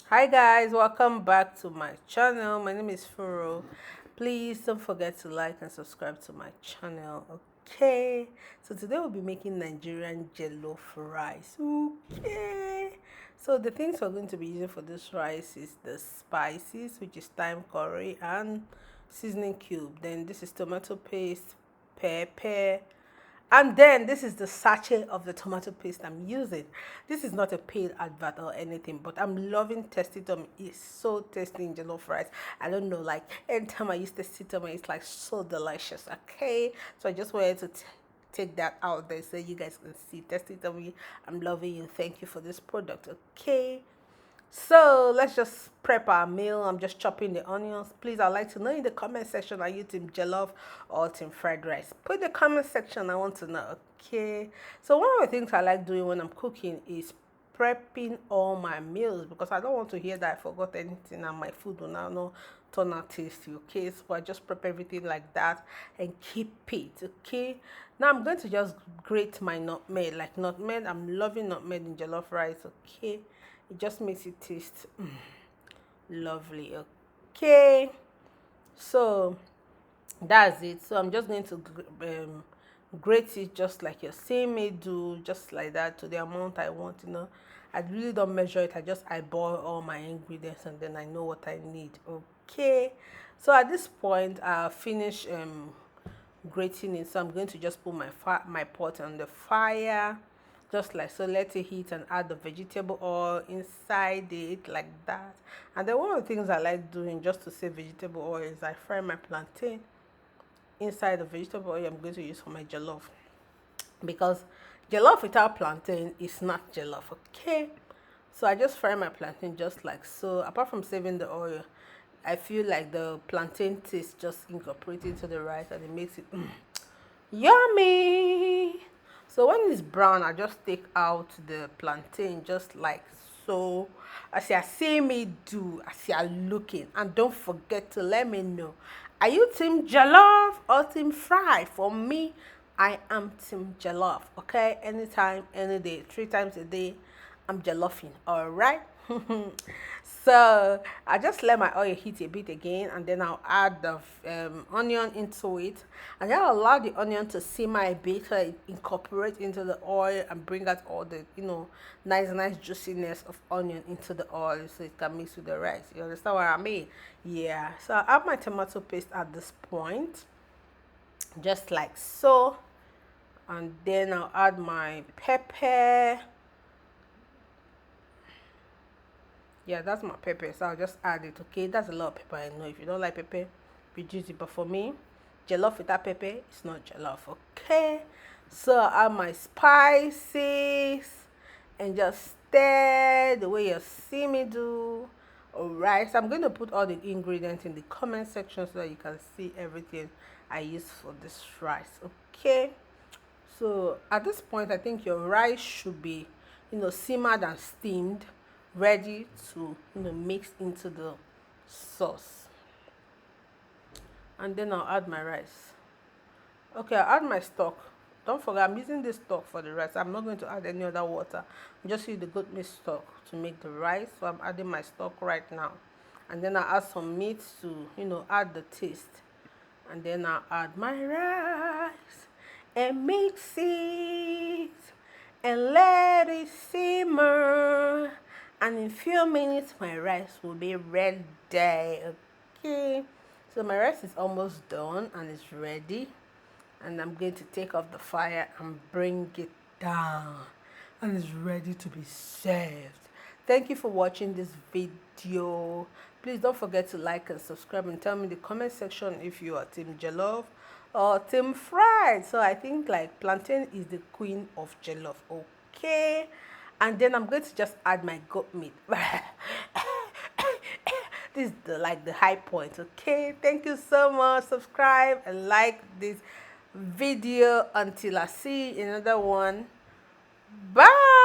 Hi guys, welcome back to my channel. My name is Furo. Please don't forget to like and subscribe to my channel. Okay, so today we'll be making Nigerian jollof rice. Okay, so the things we're going to be using for this rice is the spices, which is thyme, curry, and seasoning cube. Then this is tomato paste, pepper, and then this is the sachet of the tomato paste I'm using. This is not a paid advert or anything, but I'm loving Testitom. It's so tasty in jollof rice. I don't know, like anytime I use Testitom, it's like so delicious. Okay, so I just wanted to take that out there so you guys can see. Testitom, I'm loving you. Thank you for this product. Okay. So let's just prep our meal. I'm just chopping the onions. Please, I'd like to know in the comment section, are you team jollof or team fried rice? Put in the comment section, I want to know. Okay. So one of the things I like doing when I'm cooking is prepping all my meals because I don't want to hear that I forgot anything and my food will now not turn out tasty. Okay. So I just prep everything like that and keep it. Okay. Now I'm going to just grate my nutmeg. Like nutmeg, I'm loving nutmeg in jollof rice. Okay, it just makes it taste lovely. Okay, so that's it. So I'm just going to grate it just like you're seeing me do, just like that, to the amount I want. I really don't measure it. I just eyeball all my ingredients and then I know what I need. Okay, so at this point I'll finish grating it. So I'm going to just put my pot on the fire, just like so. Let it heat and add the vegetable oil inside it like that. And then one of the things I like doing just to save vegetable oil is I fry my plantain inside the vegetable oil I'm going to use for my jollof, because jollof without plantain is not jollof. Okay, so I just fry my plantain just like so. Apart from saving the oil, I feel like the plantain taste just incorporated into the rice and it makes it yummy. So when it's brown, I just take out the plantain just like so. As you see me do, as you are looking, and don't forget to let me know, are you team jollof or team fry? For me, I am team jollof. Okay, anytime, any day, 3 times a day, I'm jollofing. All right. So I just let my oil heat a bit again, and then I'll add the onion into it, and then I'll allow the onion to simmer a bit so it incorporate into the oil and bring out all the nice juiciness of onion into the oil so it can mix with the rice. You understand what I mean? Yeah. So I add my tomato paste at this point, just like so, and then I'll add my pepper. Yeah, that's my pepper, so I'll just add it. Okay, that's a lot of pepper. I know if you don't like pepper, reduce it, but for me, jollof without pepper, it's not jollof. Okay, so I add my spices and just stir the way you see me do. Alright, so I'm going to put all the ingredients in the comment section so that you can see everything I use for this rice. Okay, so at this point, I think your rice should be, simmered and steamed, ready to, mix into the sauce. And then I'll add my rice. Okay, I'll add my stock. Don't forget, I'm using this stock for the rice. I'm not going to add any other water. I'm just using the goat meat stock to make the rice. So I'm adding my stock right now. And then I'll add some meat to, add the taste. And then I'll add my rice and mix it and let it simmer. And in few minutes, my rice will be ready. Okay, so my rice is almost done and it's ready. And I'm going to take off the fire and bring it down, and it's ready to be served. Thank you for watching this video. Please don't forget to like and subscribe and tell me in the comment section if you are team jollof or team fried. So I think like plantain is the queen of jollof. Okay, and then I'm going to just add my goat meat. This is the high point. Okay, thank you so much. Subscribe and like this video until I see another one. Bye.